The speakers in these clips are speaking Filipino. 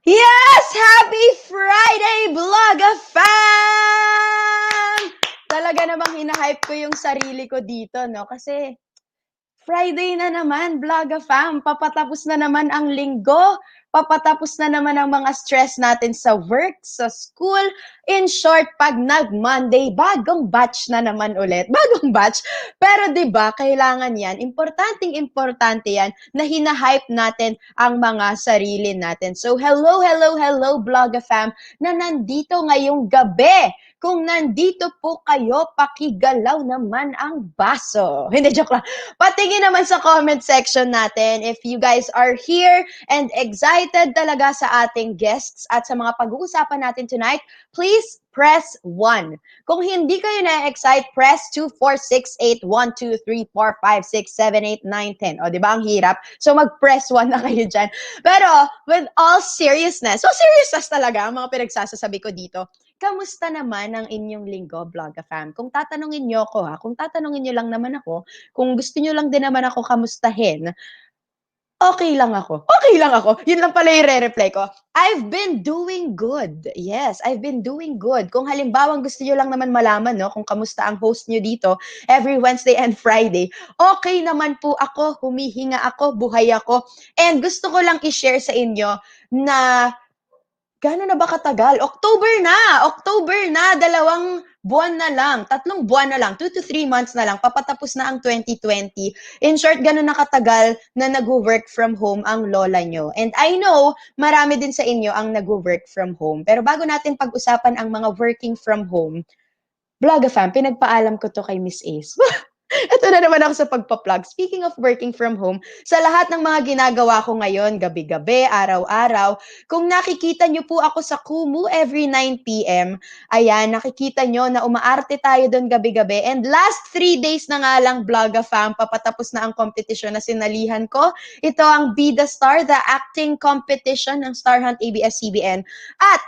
Yes! Happy Friday, Vlogga fam! Talaga namang hinahype ko yung sarili ko dito, no? Kasi Friday na naman, Vlogga fam. Papatapos na naman ang linggo. Papatapos na naman ang mga stress natin sa work, sa school. In short, pag nag-Monday, bagong batch na naman ulit. Bagong batch. Pero 'di ba, kailangan 'yan. Importante yan na hinahype natin ang mga sarili natin. So hello Vlogga fam na nandito ngayong gabi. Kung nandito po kayo, pakigalaw naman ang baso. Hindi, joke lang. Patingin naman sa comment section natin if you guys are here and excited talaga sa ating guests at sa mga pag-uusapan natin tonight. Please press 1. Kung hindi kayo na-excite, press 2, 4, 6, 8, 1, 2, 3, 4, 5, 6, 7, 8, 9, 10. O, di ba ang hirap? So, mag-press 1 na kayo dyan. Pero, with all seriousness, so seriousness talaga ang mga pinagsasasabi ko dito. Kamusta naman ang inyong linggo, Vlogga fam? Kung tatanungin nyo ako kung tatanungin nyo lang naman ako, kung gusto nyo lang din naman ako kamustahin, okay lang ako. Okay lang ako. Yun lang pala yung re-reply ko. I've been doing good. Yes, I've been doing good. Kung halimbawa gusto nyo lang naman malaman, no, kung kamusta ang host nyo dito every Wednesday and Friday, okay naman po ako, humihinga ako, buhay ako. And gusto ko lang i-share sa inyo na gano'n na ba katagal? October na, 2 buwan na lang, 3 buwan na lang, 2 to 3 months na lang, papatapos na ang 2020. In short, gano'n na katagal na nagwo-work from home ang lola nyo. And I know, marami din sa inyo ang nagwo-work from home. Pero bago natin pag-usapan ang mga working from home, Vlogga fam, pinagpaalam ko to kay Miss Ace. Ito na naman ako sa pagpa-plug. Speaking of working from home, sa lahat ng mga ginagawa ko ngayon, gabi-gabi, araw-araw, kung nakikita nyo po ako sa Kumu every 9 p.m., ayan, nakikita nyo na umaarte tayo doon gabi-gabi. And last 3 days na nga lang, Vlogga fam, papatapos na ang competition na sinalihan ko. Ito ang Be the Star, the acting competition ng Star Hunt ABS-CBN. At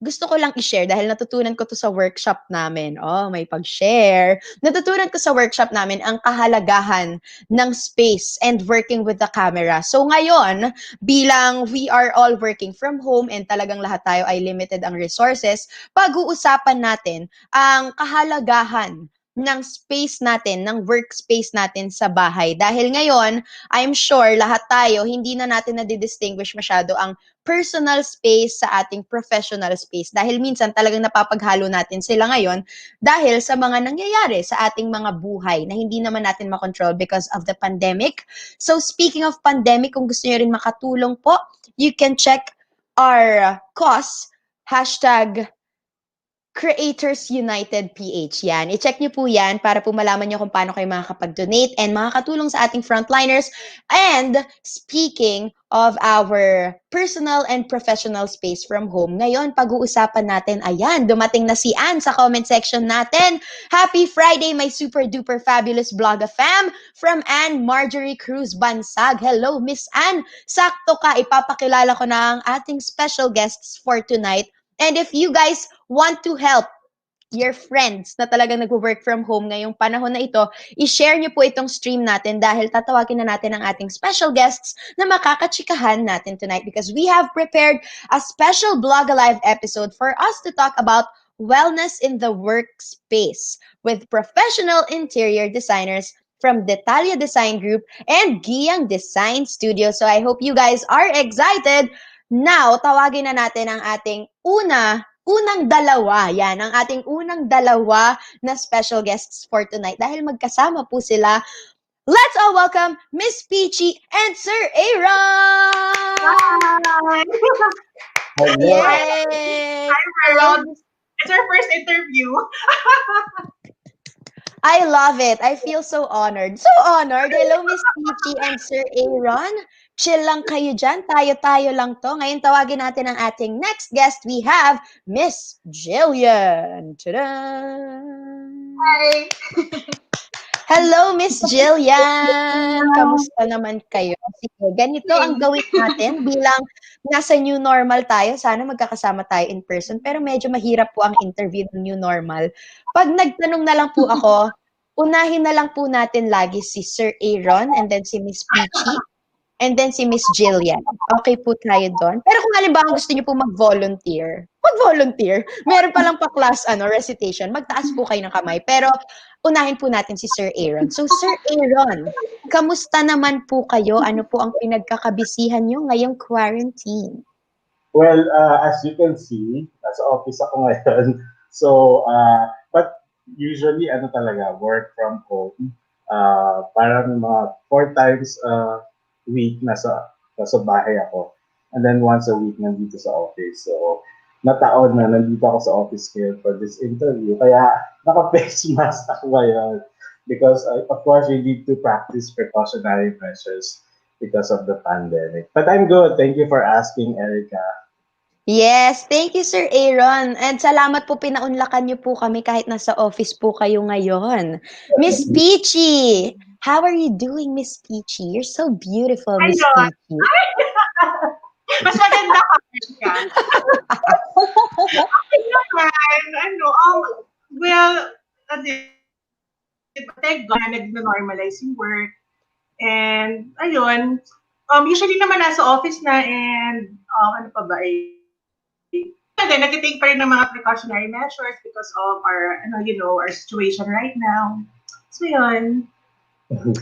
gusto ko lang i-share dahil natutunan ko to sa workshop namin. Oh, may pag-share. Natutunan ko sa workshop namin ang kahalagahan ng space and working with the camera. So ngayon, bilang we are all working from home and talagang lahat tayo ay limited ang resources, pag-uusapan natin ang kahalagahan ng space natin, ng workspace natin sa bahay. Dahil ngayon, I'm sure lahat tayo, hindi na natin na-distinguish masyado ang personal space sa ating professional space. Dahil minsan talagang napapaghalo natin sila ngayon dahil sa mga nangyayari sa ating mga buhay na hindi naman natin makontrol because of the pandemic. So speaking of pandemic, kung gusto nyo rin makatulong po, you can check our cause, hashtag Creators United PH. Yan. I-check nyo po yan para po malaman nyo kung paano kayo makakapag-donate and makakatulong sa ating frontliners. And speaking of our personal and professional space from home, ngayon pag-uusapan natin, ayan, dumating na si Ann sa comment section natin. Happy Friday, my super duper fabulous Vlogga fam from Ann Marjorie Cruz Bansag. Hello, Miss Ann. Sakto ka, ipapakilala ko na ang ating special guests for tonight. And if you guys want to help your friends na talagang nagwo-work from home ngayong panahon na ito, i-share niyo po itong stream natin dahil tatawagin na natin ang ating special guests na makakachikahan natin tonight because we have prepared a special Blog Alive episode for us to talk about wellness in the workspace with professional interior designers from Detalya Design Group and Giyang Design Studio. So I hope you guys are excited. Now, tawagin na natin ang ating unang dalawa. Yan, ang ating unang dalawa na special guests for tonight. Dahil magkasama po sila, let's all welcome Miss Peachy and Sir Aaron! Hi! Hello. Yay! Hi, Hello, Harold. It's our first interview. I love it. I feel so honored. So honored. Hello, Miss Peachy and Sir Aaron. Chill lang kayo dyan. Tayo-tayo lang to. Ngayon, tawagin natin ang ating next guest. We have Miss Gillian. Tada! Hi! Hello, Miss Gillian! Kamusta naman kayo? Sige, ganito ang gawin natin bilang nasa new normal tayo. Sana magkakasama tayo in person. Pero medyo mahirap po ang interview ng new normal. Pag nagtanong na lang po ako, unahin na lang po natin lagi si Sir Aaron and then si Miss Peachy and then si Miss Gillian. Okay po tayo doon. Pero kung halimbawa gusto niyo po mag-volunteer, meron palang pa-class recitation, magtaas po kayo ng kamay. Pero unahin po natin si Sir Aaron. So, Sir Aaron, kamusta naman po kayo? Ano po ang pinagkakabisihan niyo ngayong quarantine? Well, as you can see, nasa office ako ngayon. So, but usually, ano talaga, work from home. Parang mga 4 times a week nasa bahay ako. And then once a week nandito sa office. So, nataon na nandito ako sa office here for this interview. Kaya, naka-face mask ako ngayon. Because, of course, we need to practice precautionary measures because of the pandemic. But I'm good. Thank you for asking, Erica. Yes, thank you, Sir Aaron. And salamat po, pinaunlakan niyo po kami kahit nasa office po kayo ngayon. Miss Peachy, how are you doing, Miss Peachy? You're so beautiful, Miss Ayun. Peachy. Mas maganda ka ka. Okay naman. Well, thank God na nag-normalize yung work. And, ayun, usually naman nasa office na and, ano pa ba then nag-take pa rin ng mga precautionary measures because of our, our situation right now. So, yun.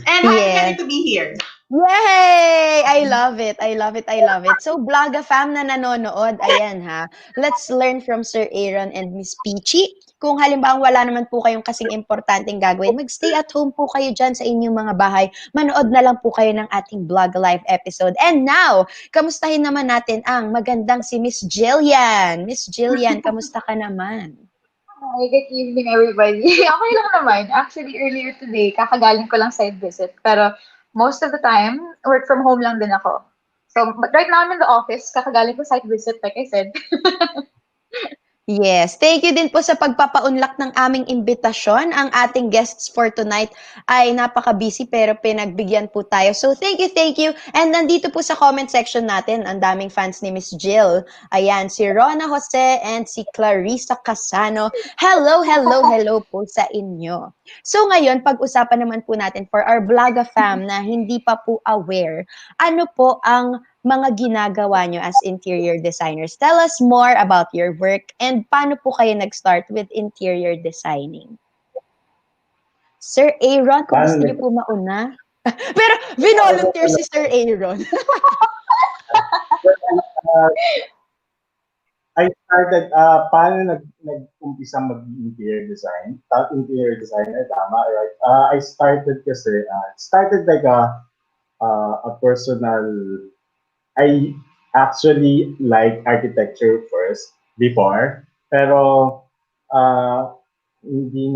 And happy to be here. Yay! I love it. I love it. I love it. So, Blaga fam na nanonood, ayan ha. Let's learn from Sir Aaron and Miss Peachy. Kung halimbawa wala naman po kayong kasing importanteng gagawin, mag-stay at home po kayo dyan sa inyong mga bahay. Manood na lang po kayo ng ating Blog Live episode. And now, kamustahin naman natin ang magandang si Miss Gillian. Miss Gillian, kamusta ka naman? Hi, good evening everybody. Okay lang naman. Actually, earlier today, kakagaling ko lang side visit. Pero most of the time, work from home lang din ako. So, but right now I'm in the office. Kakagaling ko site visit, like I said. Yes. Thank you din po sa pagpapaunlak ng aming imbitasyon. Ang ating guests for tonight ay napaka-busy pero pinagbigyan po tayo. So, thank you, thank you. And nandito po sa comment section natin, ang daming fans ni Miss Jill. Ayan, si Rona Jose and si Clarissa Casano. Hello, hello, hello po sa inyo. So, ngayon, pag-usapan naman po natin for our Blaga fam na hindi pa po aware, ano po ang mga ginagawa nyo as interior designers. Tell us more about your work and paano po kayo nag-start with interior designing. Sir Aaron, kung gusto niyo po mauna. Pero volunteer si Sir Aaron. I started, paano nag-umpisa mag-interior design? Interior designer, tama, right? I started kasi, started like a personal. I actually like architecture first before, pero hindi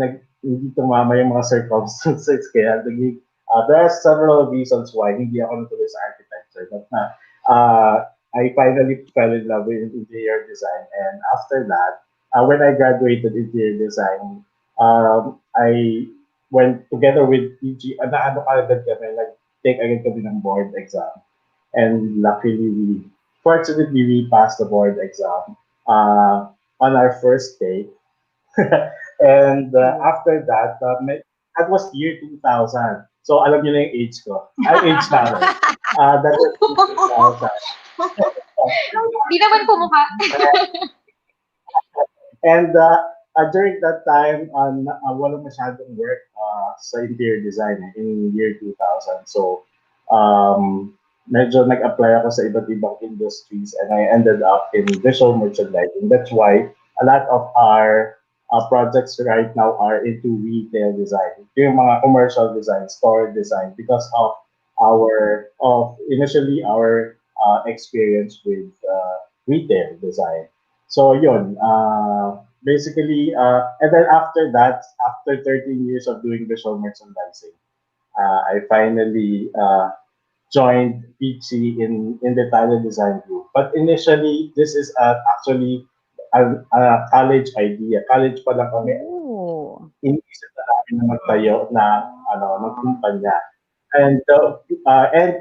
tumama yung mga circumstances kaya there are several reasons why hindi ako natuloy sa architecture. But I finally fell in love with interior design, and after that, when I graduated interior design, I went together with Peachy, agad kami, take agad kami ng board exam. And luckily, fortunately, we passed the board exam on our first day. And Ayun. after that, that was year 2000. So alam niyo na yung age ko. Ay, age namin. That was year 2000. Di naman pumukha. And during that time, walang masyadong work sa interior design in year 2000. So, medyo nag-apply ako sa iba't ibang industries and I ended up in visual merchandising. That's why a lot of our projects right now are into retail design. Yung mga commercial design, store design, because of initially our experience with retail design. So yun, basically, and then after that, after 13 years of doing visual merchandising, I finally joined Peachy in the talent design group. But initially, this is actually a college idea. College pa lang kami, Oh. inisip na namin na magtayo ng kumpanya. And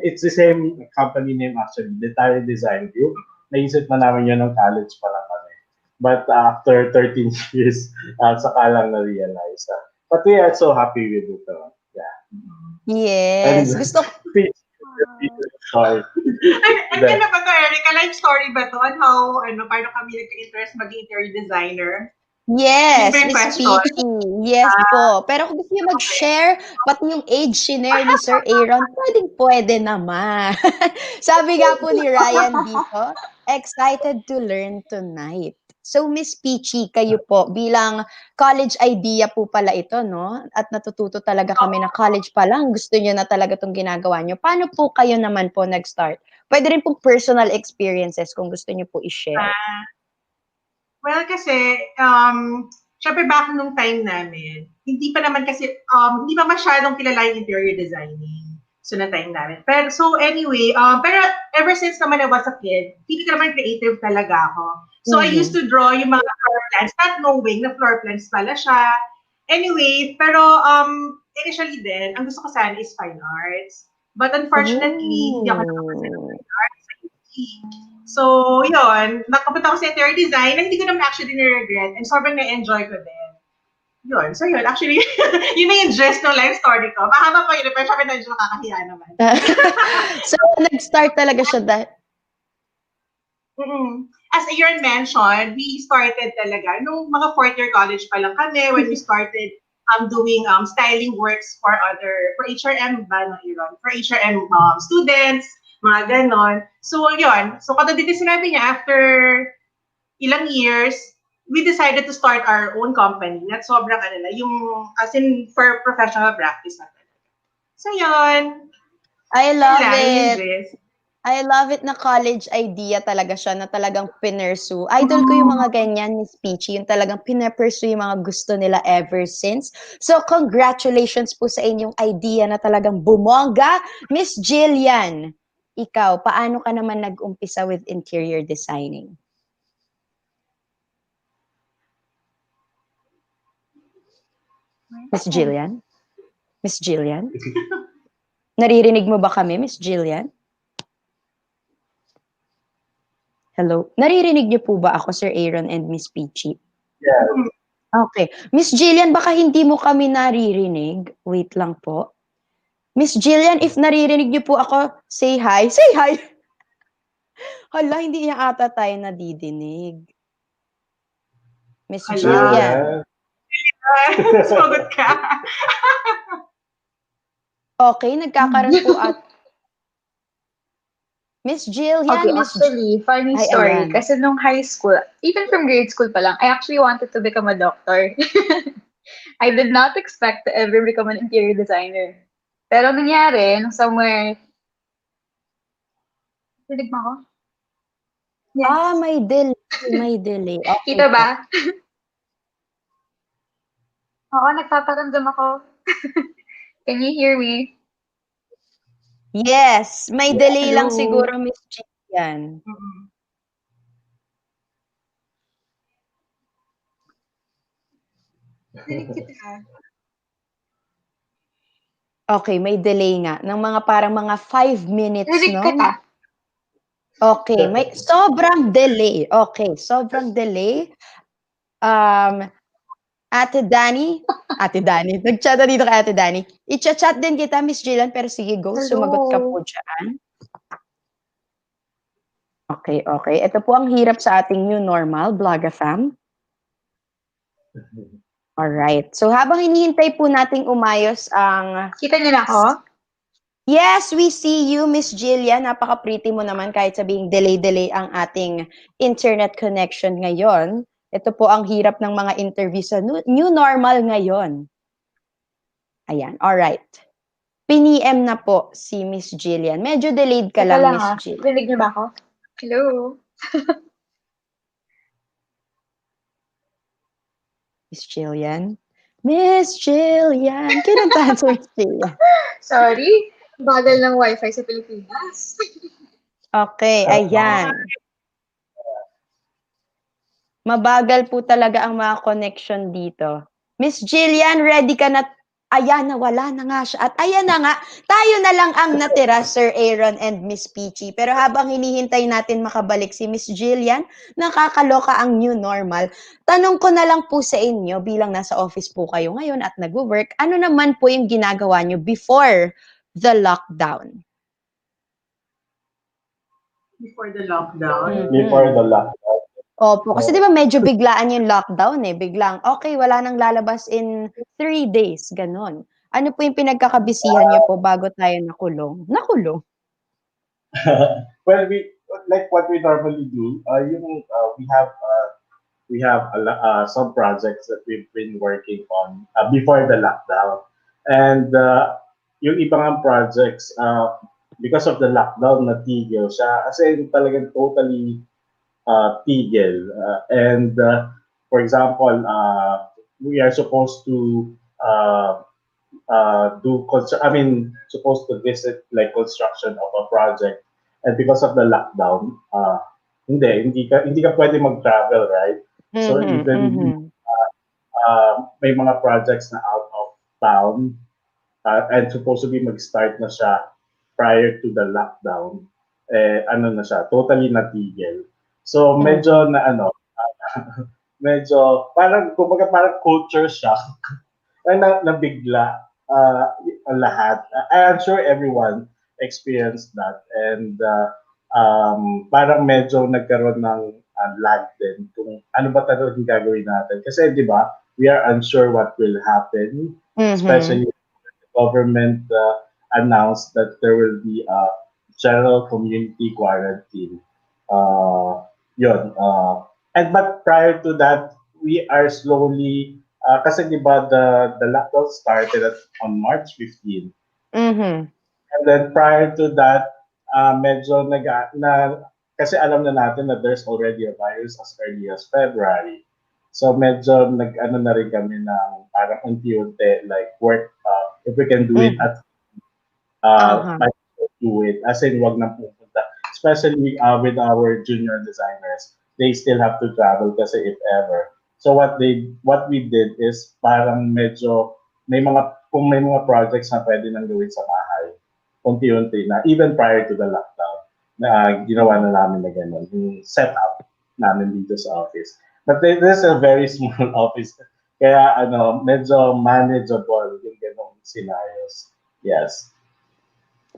it's the same company name actually, the Talent Design Group. Naisip na namin yun ng college pa lang kami. But after 13 years, saka lang na-realize. But we are so happy with it. Yeah. And Yes. Gusto ko. sorry. Ano ba to, Erica? Life story ba to? On how, paano kami nag-interest maging interior designer? Yes, Yun ba yung Miss question? Peachy. Yes po. Pero kung gusto niyo mag-share, pati yung age shinare ni Sir Aaron, pwede naman. Sabi nga po ni Ryan dito, excited to learn tonight. So, Miss Peachy, kayo po, bilang college idea po pala ito, no? At natututo talaga kami na college pa lang, gusto niyo na talaga itong ginagawa niyo. Paano po kayo naman po nag-start? Pwede rin po personal experiences kung gusto niyo po i-share. Well, kasi, syempre back nung time namin, hindi pa naman kasi, hindi pa masyadong kilala yung interior designing. So, na time namin. Pero, so anyway, pero ever since naman I was a kid, hindi ka naman creative talaga ako. So, I used to draw yung mga floor plans, not knowing na floor plans pala siya. Anyway, pero initially din, ang gusto ko sana is fine arts. But unfortunately, hindi ako nakapasok Oh. sa arts. So, yun, nakapunta ako sa interior design na hindi ko naman actually nire-regret and sobrang na-enjoy ko din. Yun. So, yun. Actually, yun na yung gist ng life story ko. Mahaba pa yun, pero syempre medyo nakakahiya naman. So, nag-start talaga siya dahil. As Aaron mentioned, we started talaga nung mga fourth year college pa lang kami when we started doing styling works for HRM ba, no, Aaron? For HRM students, mga ganon. So, yun. So, kada dito sinabi niya, after ilang years, we decided to start our own company. At sobrang yung, as in, for professional practice na talaga. So, yun. I love Yun it. Jess. I love it na college idea talaga siya na talagang pinursue. Idol ko yung mga ganyan, Miss Peachy, yung talagang pinursue yung mga gusto nila ever since. So, congratulations po sa inyong idea na talagang bumongga. Miss Gillian, ikaw, paano ka naman nag-umpisa with interior designing? Miss Gillian? Miss Gillian? Naririnig mo ba kami, Miss Gillian? Hello? Naririnig niyo po ba ako, Sir Aaron and Miss Peachy? Yeah. Okay. Miss Gillian, baka hindi mo kami naririnig. Wait lang po. Miss Gillian, if naririnig niyo po ako, say hi. Say hi! Hala, hindi niya ata tayo nadidinig. Miss Hala. Gillian. Sumagot ka. Okay, nagkakaroon po at Miss Gillian, Okay, Miss actually, funny Ay, story. ayan. Kasi nung high school, even from grade school pa lang, I actually wanted to become a doctor. I did not expect to ever become an interior designer. Pero nangyari, nung somewhere... Rinig mo ako? Yes. May delay. May delay. Okay Kita po. ba? Oo, nagpaparamdam ako. Can you hear me? Yes, may delay lang Hello? siguro, Miss Gillian. Rinig kita. Okay, may delay nga. Ng mga parang mga 5 minutes, Rinig no? kita. Okay, may sobrang delay. Okay, sobrang delay. Ate Dani, nag-chat na dito kay Ate Dani. I-chat din kita, Miss Gillian, pero sige, go, sumagot ka po Hello. dyan. Okay, okay. Ito po ang hirap sa ating new normal, Blogafam. Alright. So, habang hinihintay po nating umayos ang... Kita niyo na ako? Yes, we see you, Miss Gillian. Napaka-pretty mo naman kahit sabihing delay-delay ang ating internet connection ngayon. Ito po ang hirap ng mga interview sa new normal ngayon. Ayan, alright. Piniem na po si Miss Gillian. Medyo delayed ka Teka lang, lang Miss ah. Gillian. Rinig niyo ba ako? Hello? Miss Gillian? Miss Gillian! Kinantahan sa Miss Gillian. Sorry. Bagal ng wifi sa Pilipinas. Okay, ayan. Mabagal po talaga ang mga connection dito. Miss Gillian, ready ka na? Ayan, nawala na nga siya. At ayan na nga, tayo na lang ang natira, Sir Aaron and Miss Peachy. Pero habang hinihintay natin makabalik si Miss Gillian, nakakaloka ang new normal. Tanong ko na lang po sa inyo, bilang nasa office po kayo ngayon at nag-work, ano naman po yung ginagawa nyo before the lockdown? Before the lockdown. Before the lockdown. Opo, kasi di ba medyo biglaan yung lockdown eh. Biglang, okay, wala nang lalabas in 3 days, ganon. Ano po yung pinagkakabisihan niyo po bago tayo nakulong? Nakulong? Well, like what we normally do, we have some projects that we've been working on before the lockdown, and yung ibang projects because of the lockdown natigil siya kasi talagang totally tigil. For example, we are supposed to supposed to visit like construction of a project, and because of the lockdown, hindi ka pwede mag-travel, right? So even may mga projects na out of town and supposed to be mag-start na siya prior to the lockdown, ano na siya, totally natigil. So medyo na medyo kumbaga parang culture shock na nabigla ang lahat. I'm sure everyone experienced that, and parang medyo nagkaroon ng lag din kung ano ba talaga yung gagawin natin. Kasi di ba, we are unsure what will happen, especially the government announced that there will be a general community quarantine. Yun. But prior to that, we are slowly, kasi di ba the lockdown started on March 15. And then prior to that, medyo kasi alam na natin na there's already a virus as early as February. So medyo nag-ano na rin kami ng parang unti-unti, like work, if we can do it at do it, as in wag na pupunta. Especially with our junior designers, they still have to travel kasi if ever. So what we did is parang medyo kung may mga projects na pwede nang gawin sa bahay, unti-unti na, even prior to the lockdown, na ginawa na namin na gano'n, yung setup namin dito sa office. But this is a very small office, kaya medyo manageable yung ganong scenarios. Yes.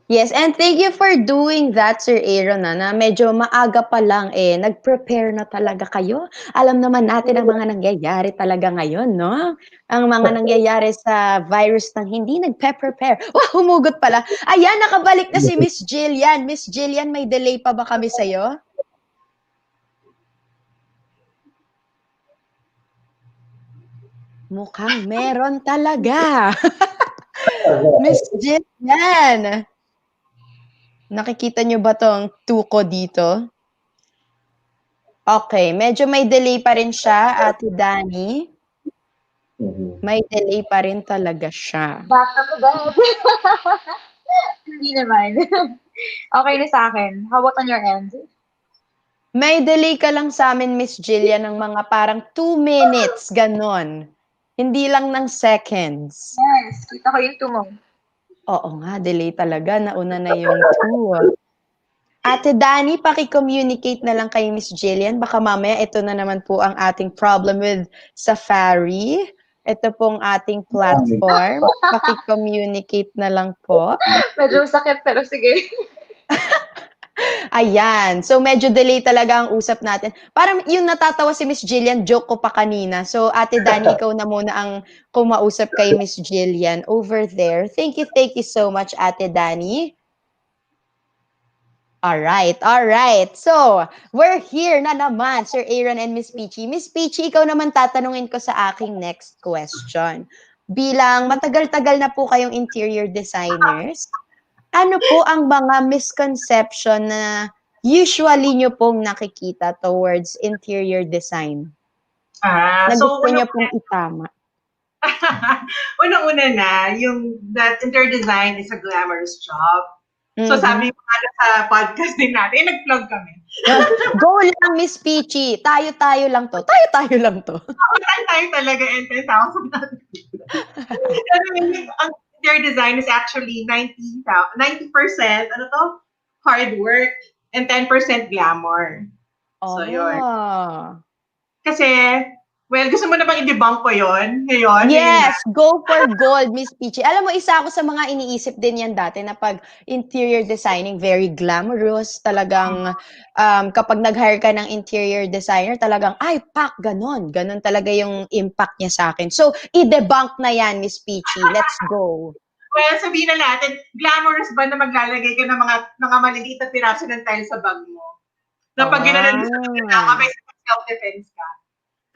Yes, and thank you for doing that, Sir Aaron, na medyo maaga pa lang nag-prepare na talaga kayo. Alam naman natin ang mga nangyayari talaga ngayon, no? Ang mga nangyayari sa virus nang hindi nagpe-prepare. Wow, humugot pala. Ayan, nakabalik na si Miss Gillian. Miss Gillian, may delay pa ba kami sa'yo? Mukhang meron talaga. Miss Gillian. Nakikita nyo ba tong tuko dito? Okay, medyo may delay pa rin siya, Ate Dani. May delay pa rin talaga siya. Back up agad. Hindi naman. Okay na sa akin. How about on your end? May delay ka lang sa amin, Miss Gillian, ng mga parang 2 minutes, ganon. Hindi lang ng seconds. Yes, kita ko yung tumo. Oo nga, delay talaga. Nauna na yung 2. Ate Dani, paki-communicate na lang kay Miss Gillian. Baka mamaya ito na naman po ang ating problem with Safari. Ito pong ating platform. Paki-communicate na lang po. Medyo sakit, pero sige. Ayan. So, medyo delay talaga ang usap natin. Parang yung natatawa si Miss Gillian, joke ko pa kanina. So, Ate Dani, ikaw na muna ang kumausap kay Miss Gillian over there. Thank you so much, Ate Dani. All right. So, we're here na naman, Sir Aaron and Miss Peachy. Miss Peachy, ikaw naman tatanungin ko sa aking next question. Bilang matagal-tagal na po kayong interior designers, ano po ang mga misconception na usually nyo pong nakikita towards interior design? Na So, gusto nyo pong itama? unang-una na, yung that interior design is a glamorous job. So Mhm. sabi ko nga sa podcast din natin, nag-vlog kami. Go lang, Miss Peachy. Tayo-tayo lang to. Tayo-tayo lang to. Tayo talaga and 10,000 natin. Ang interior design is actually 90% ano to? Hard work and 10% glamour. So, yun. Kasi, well, gusto mo na bang i-debunk ko yun ngayon? Yes, go for gold, Miss Peachy. Alam mo, isa ako sa mga iniisip din yan dati na pag interior designing, very glamorous. Talagang kapag nag-hire ka ng interior designer, talagang, ay, pak, ganon. Ganon talaga yung impact niya sa akin. So, i-debunk na yan, Miss Peachy. Let's go. Well, sabihin na natin, glamorous ba na maglalagay ka ng mga maliliit na piraso ng tile sa bag mo? Na pag ginanon mo sa may self-defense ka.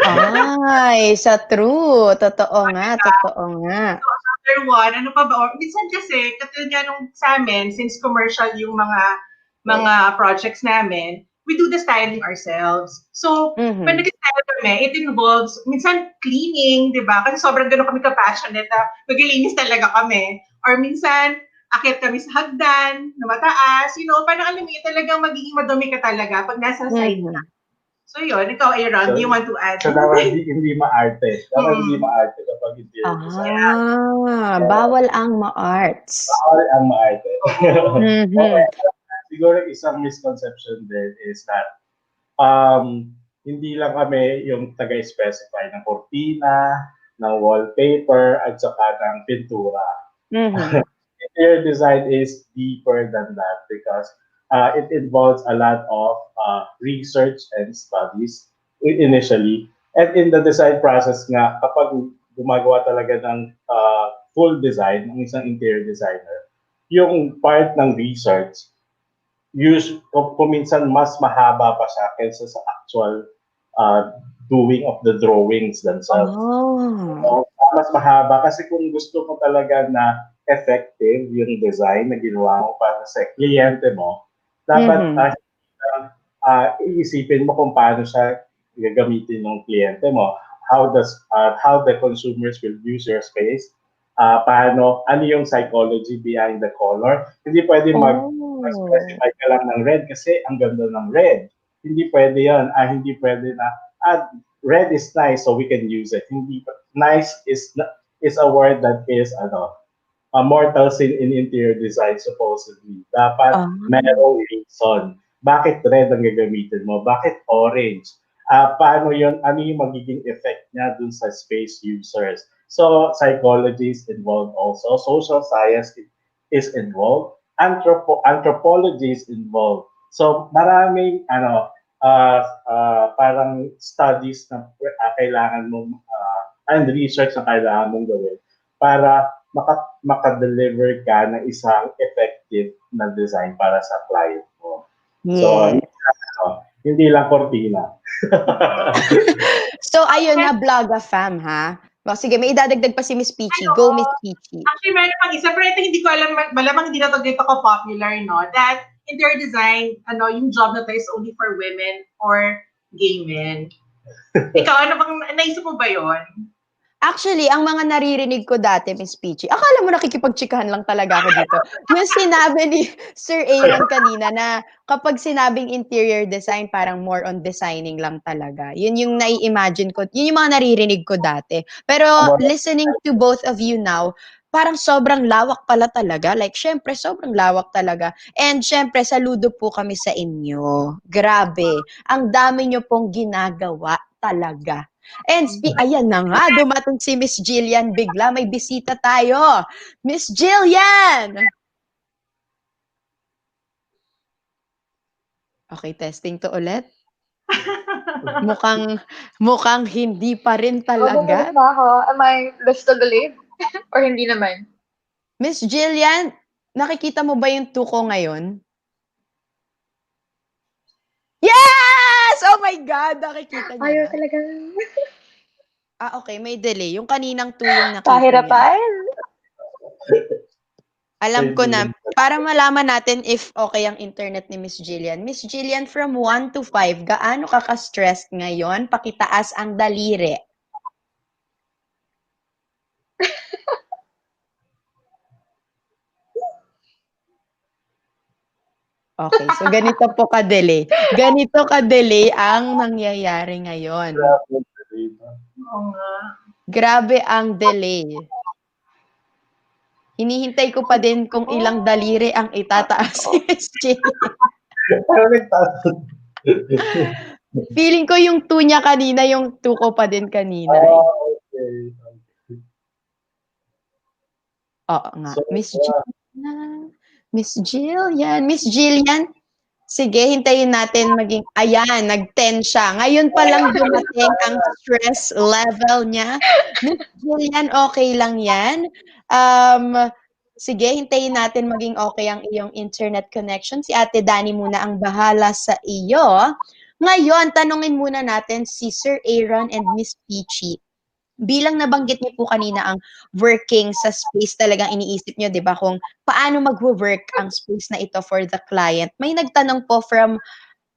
Ay, sa true. Totoo nga. So, another one, ano pa ba? Or, minsan kasi, katulad nga nung sa amin, since commercial yung mga projects namin, we do the styling ourselves. So, when nag-style kami, it involves, minsan, cleaning, di ba? Kasi sobrang gano'n kami ka-passionate na maglilinis talaga kami. Or minsan, akit kami sa hagdan, na mataas, parang alam mo, talagang magiging madumi ka talaga pag nasa side ka. So yun, ikaw, Aaron, do you want to add? So, dapat hindi maarte. Dapat hindi maarte kapag interior design. Bawal ang ma-arts. Bawal ang maarte. Okay. Siguro isang misconception din is that hindi lang kami yung taga-specify ng cortina, ng wallpaper, at saka ng pintura. Interior design is deeper than that because it involves a lot of research and studies initially. And in the design process nga, kapag gumagawa talaga ng full design ng isang interior designer, yung part ng research, kung minsan mas mahaba pa siya kaysa sa actual doing of the drawings themselves. So, mas mahaba kasi kung gusto mo talaga na effective yung design na ginawa mo para sa kliyente mo, dapat iisipin mo kung paano siya gagamitin ng kliyente mo. How the consumers will use your space. Ano yung psychology behind the color. Hindi pwede mag-specify ka lang ng red kasi ang ganda ng red. Hindi pwede yan. Hindi pwede na, red is nice so we can use it. Hindi, nice is a word that is, mortal sin in interior design supposedly. Dapat merong reason. Bakit red ang gagamitin mo? Bakit orange? Paano yun? Ano yung magiging effect niya dun sa space users? So, psychology is involved also. Social science is involved. Anthropology is involved. So, maraming, parang studies na kailangan mong, and research na kailangan mong gawin para maka-deliver ka ng isang effective na design para sa client mo. So, hindi lang cortina. So, ayun na, Vlog-a-Fam, ha? Sige, may idadagdag pa si Miss Peachy. Go, Miss Peachy. Actually, meron pang isa, pero ito hindi ko alam, malamang hindi na ito dito ko popular, no? That interior design, yung job na to is only for women or gay men. Ikaw, ano bang, naisip mo ba yun? Actually, ang mga naririnig ko dati, Miss Peachy, akala mo nakikipagtsikahan lang talaga ako dito. Yung sinabi ni Sir Aaron kanina na kapag sinabing interior design, parang more on designing lang talaga. Yun yung nai-imagine ko. Yun yung mga naririnig ko dati. Pero listening to both of you now, parang sobrang lawak pala talaga. Like, syempre, sobrang lawak talaga. And syempre, saludo po kami sa inyo. Grabe. Ang dami nyo pong ginagawa talaga. And ayan na nga, dumating si Miss Gillian bigla. May bisita tayo. Miss Gillian! Okay, testing to ulit. Mukhang hindi pa rin talaga. Bumalik na ako. Am I still delayed? Or hindi naman? Miss Gillian, nakikita mo ba yung tuko ngayon? Yes! Oh my God! Nakikita niyo Ayaw na? talaga. Okay. May delay. Yung kaninang tuyong nakita niya. Pahirapan. Alam ko na, para malaman natin if okay ang internet ni Miss Gillian. Miss Gillian, from 1 to 5, gaano ka ka-stressed ngayon? Pakitaas ang daliri. Okay, so ganito po ka-delay. Ganito ka-delay ang nangyayari ngayon. Oo nga. Grabe ang delay. Hinihintay ko pa din kung ilang daliri ang itataas si Miss Gillian. Feeling ko yung 2 niya kanina, yung 2 ko pa din kanina. Okay. Oo nga. So, Miss Gillian. Miss Gillian. Miss Gillian. Sige, hintayin natin maging, ayan, nag-10 siya. Ngayon pa lang dumating ang stress level niya. Miss Gillian, okay lang yan. Sige, hintayin natin maging okay ang iyong internet connection. Si Ate Dani muna ang bahala sa iyo. Ngayon, tanungin muna natin si Sir Aaron and Miss Peachy. Bilang nabanggit niyo po kanina ang working sa space, talagang iniisip niyo, 'di ba, kung paano magwo-work ang space na ito for the client. May nagtanong po from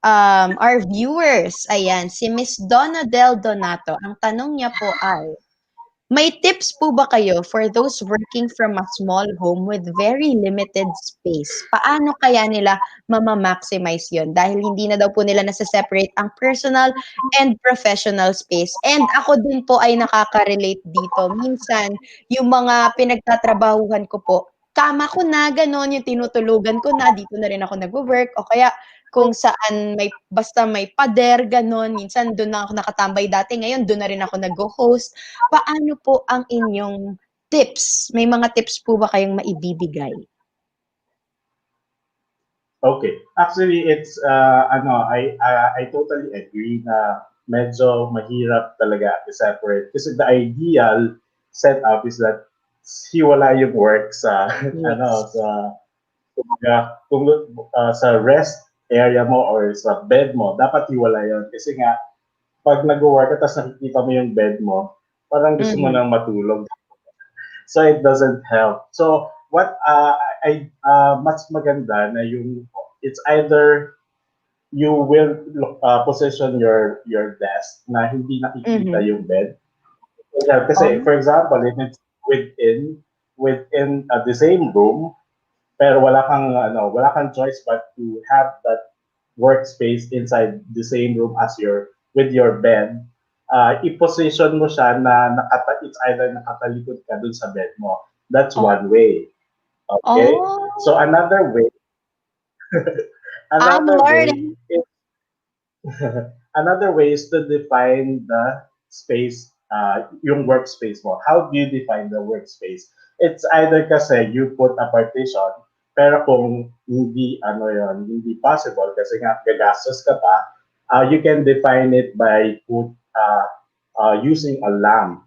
our viewers. Ayan, si Miss Donna Del Donato. Ang tanong niya po ay, may tips po ba kayo for those working from a small home with very limited space? Paano kaya nila mama-maximize yun? Dahil hindi na daw po nila nasa-separate ang personal and professional space. And ako din po ay nakaka-relate dito. Minsan, yung mga pinagtatrabahuhan ko po, kama ko na, gano'n, yung tinutulugan ko na, dito na rin ako nagwo-work, o kaya kung saan basta may pader, gano'n. Minsan doon na ako nakatambay dati, ngayon doon na rin ako nagho-host. Paano po ang inyong tips? May mga tips po ba kayong maibibigay? Okay. Actually, it's I totally agree na medyo mahirap talaga i-separate kasi the ideal setup is that hiwala yung work sa sa rest area mo or sa bed mo, dapat hiwala yun. Kasi nga, pag nag-work ka tapos nakikita mo yung bed mo, parang gusto mo nang matulog. So it doesn't help. So what mas maganda na yung it's either you will position your desk na hindi nakikita yung bed. Kasi for example, if it's within the same room, pero wala kang choice but to have that workspace inside the same room as with your bed. I-position mo siya na it's either nakatalikod ka dun sa bed mo. That's one way. Okay? So another way is another way is to define the space, yung workspace mo. How do you define the workspace? It's either kasi you put a partition, pero kung hindi possible kasi nga gagastos ka pa, you can define it by using a lamp.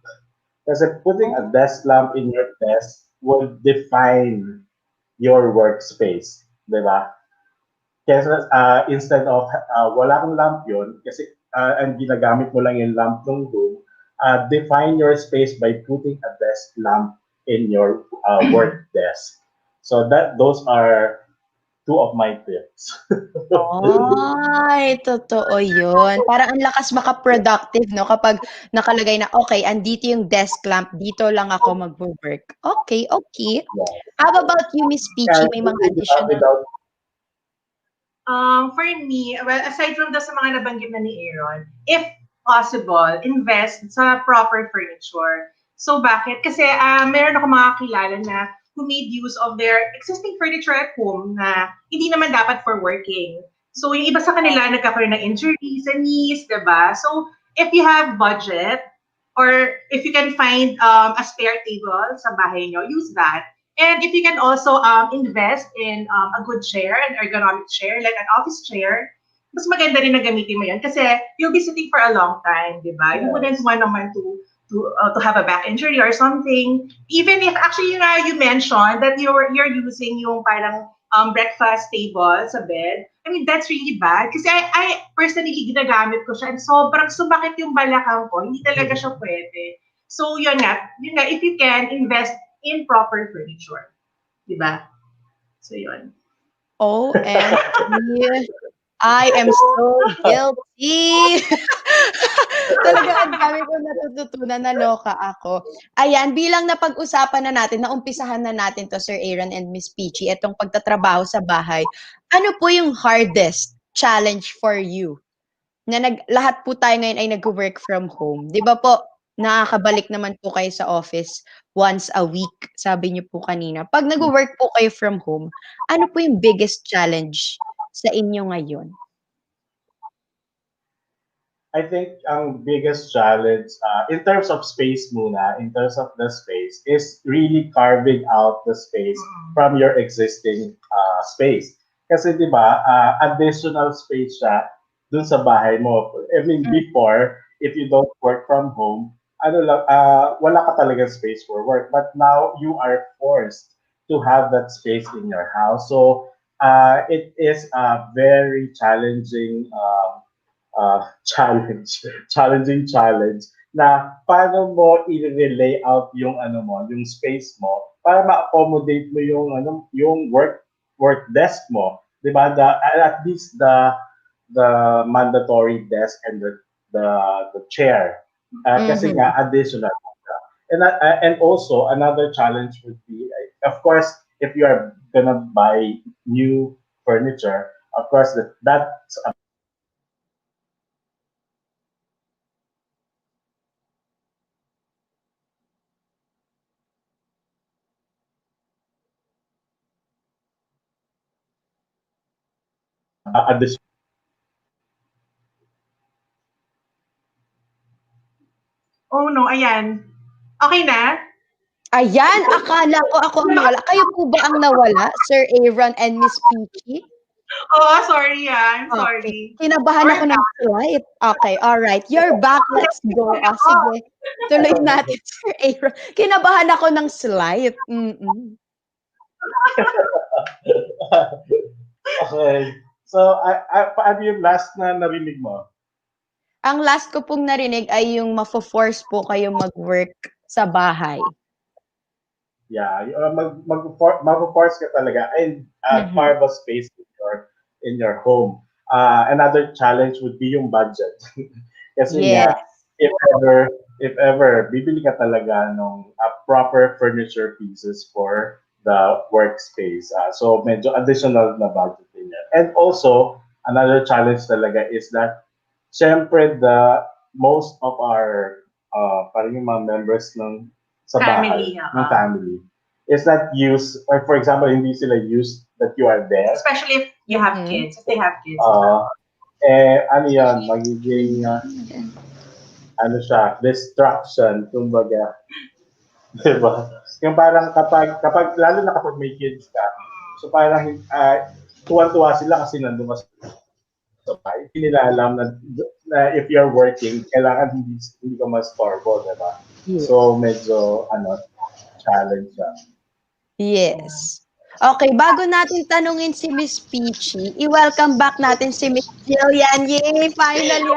Kasi putting a desk lamp in your desk will define your workspace, di ba? Kesa instead of wala kang lamp yun, kasi ang ginagamit mo lang yung lamp ng room, define your space by putting a desk lamp in your work desk. So those are two of my tips. Ay, totoo yun. Parang ang lakas maka-productive, no? Kapag nakalagay na, okay, andito yung desk lamp, dito lang ako mag-work. Okay. How about you, Miss Peachy? May mga additional? For me, well, aside from sa mga nabanggit na ni Aaron, if possible, invest sa proper furniture. So bakit? Kasi meron ako mga kilala na who made use of their existing furniture at home na hindi naman dapat for working. So yung iba sa kanila nagkakaroon ng injury sa knees, diba? So if you have budget, or if you can find a spare table sa bahay nyo, use that. And if you can also invest in a good chair, an ergonomic chair, like an office chair, mas maganda rin na gamitin mo yun kasi you'll be sitting for a long time, di ba? You wouldn't Yes. want naman to have a back injury or something. Even if actually you mentioned that you're using yung parang breakfast table sa bed. I mean, that's really bad. Kasi I personally ginagamit ko siya and sobrang sumakit yung balakang ko. Hindi talaga siya pwede. So, yun nga, if you can, invest in proper furniture. Diba? So, yun. OMG. I am so guilty. Talaga ang dami kong natututunan, naloka ako. Ayan, bilang napag-usapan na natin, naumpisahan na natin to, Sir Aaron and Miss Peachy, itong pagtatrabaho sa bahay. Ano po yung hardest challenge for you? Na lahat po tayo ngayon ay nag-work from home. Di ba po, nakakabalik naman po kayo sa office once a week, sabi niyo po kanina. Pag nag-work po kayo from home, ano po yung biggest challenge sa inyo ngayon? I think ang biggest challenge, in terms of space muna, in terms of the space, is really carving out the space from your existing space. Kasi di ba, additional space siya dun sa bahay mo. I mean, before, if you don't work from home, ano lang, wala ka talaga space for work. But now, you are forced to have that space in your house. So, it is a very challenging challenging challenge na paano mo i-relay out yung ano mo, yung space mo para ma-accommodate mo yung work desk mo, 'di ba? At least the mandatory desk and the chair. Kasi nga additional. And also another challenge would be, of course, if you are gonna buy new furniture, of course that's additional. Oh no, ayan. Okay na? Ayan, akala ko ako ang nawala. Kayo po ba ang nawala, Sir Aaron and Miss Peachy? Oo, sorry yan. Okay. Sorry. Kinabahan ako ng slight. Okay, alright. You're back. Let's go. Sige. Tuloy natin, Sir Aaron. Kinabahan ako ng slight. Okay. So, paano yung last na narinig mo? Ang last ko pong narinig ay yung mafo-force po kayo mag-work sa bahay. Yeah, mag-force ka talaga and carve a space in your home. Another challenge would be yung budget. Kasi Yes. nga, if ever, bibili ka talaga ng proper furniture pieces for the workspace. So medyo additional na budget din yan. And also, another challenge talaga is that, syempre, most of our parang yung mga members sa bahay, Family, ng family, is not used, or for example, hindi sila used that you are there. Especially if you have kids. If they have kids. Ano yan, magiging, ano siya, distraction, kumbaga. Diba? Yung parang kapag, lalo na kapag may kids ka, so parang, tuwan-tuwa sila kasi nandun ka sa bahay. Hindi nila alam na if you're working, kailangan hindi ka mas-torbo, diba? Yes. So, medyo, challenge siya. Yes. Okay, bago natin tanungin si Miss Peachy, i-welcome back natin si Miss Gillian. Yay! Finally,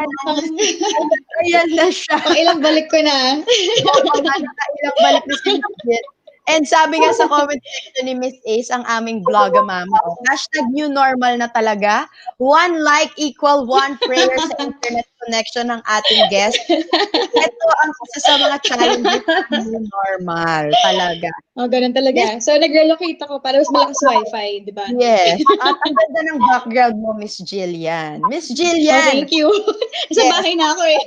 ayan na siya. Ilang balik ko na. Ilang balik na si Miss Gillian. And sabi nga sa comment section ni Miss Ace, ang aming vlogga mama, hashtag new normal na talaga. 1 like equal 1 prayer sa internet connection ng ating guest. Ito ang isa sa mga challenges ng new normal talaga. Oh, ganun talaga. So, nag-relocate ako para mas malakas wifi, di ba? Yes. At ang ganda ng background mo, Miss Gillian. Miss Oh, Gillian! thank you. Sa Yes. bahay na ako eh.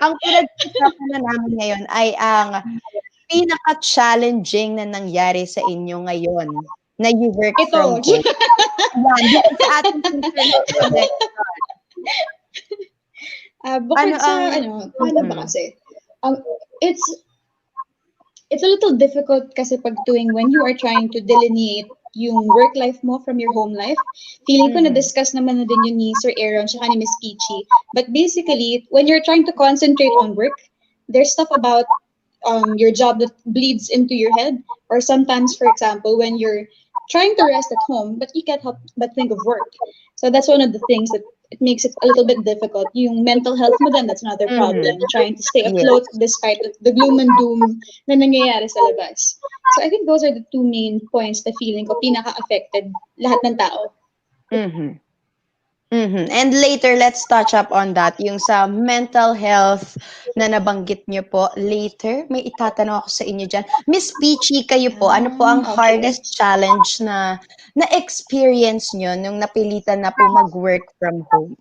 Ang pinag-usapan na namin ngayon ay ang pinaka-challenging na nangyari sa inyo ngayon na you work from Ito. home. Yan, dito sa ating internet connection. Ano Bukod sa, ang paano ba kasi? Um, it's it's a little difficult kasi pag tuwing when you are trying to delineate yung work life mo from your home life. Feeling ko na-discuss naman na din yun ni Sir Aaron tsaka ni Miss Peachy. But basically, when you're trying to concentrate on work, there's stuff about your job that bleeds into your head. Or sometimes, for example, when you're trying to rest at home, but you can't help but think of work. So that's one of the things that it makes it a little bit difficult. Yung mental health mo din, that's another problem. Trying to stay Yes. afloat despite the gloom and doom na nangyayari sa labas. So I think those are the two main points na feeling ko pinaka-affected lahat ng tao. Mhm. And later, let's touch up on that. Yung sa mental health na nabanggit niyo po. Later, may itatanong ako sa inyo dyan. Miss Peachy, kayo po, ano po ang Okay. hardest challenge na na-experience nyo nung napilitan na po mag-work from home?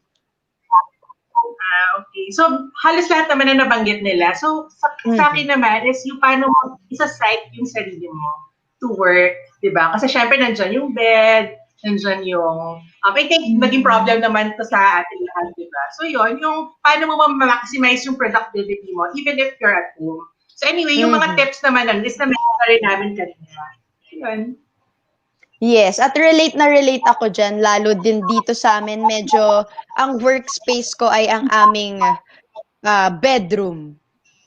Okay. So, halos lahat naman na nabanggit nila. So, sa akin naman is yung paano mo isa-site yung sarili mo to work, di ba? Kasi syempre nandyan yung bed, nandyan yung, I think naging problem naman to sa ating lahat, di ba? So, yun, yung paano mo ma-maximize yung productivity mo even if you're at home. So, anyway, yung mga tips naman nun is na-mention na rin namin kanina. Yun. Yes, at relate na relate ako dyan, lalo din dito sa amin, medyo ang workspace ko ay ang aming bedroom.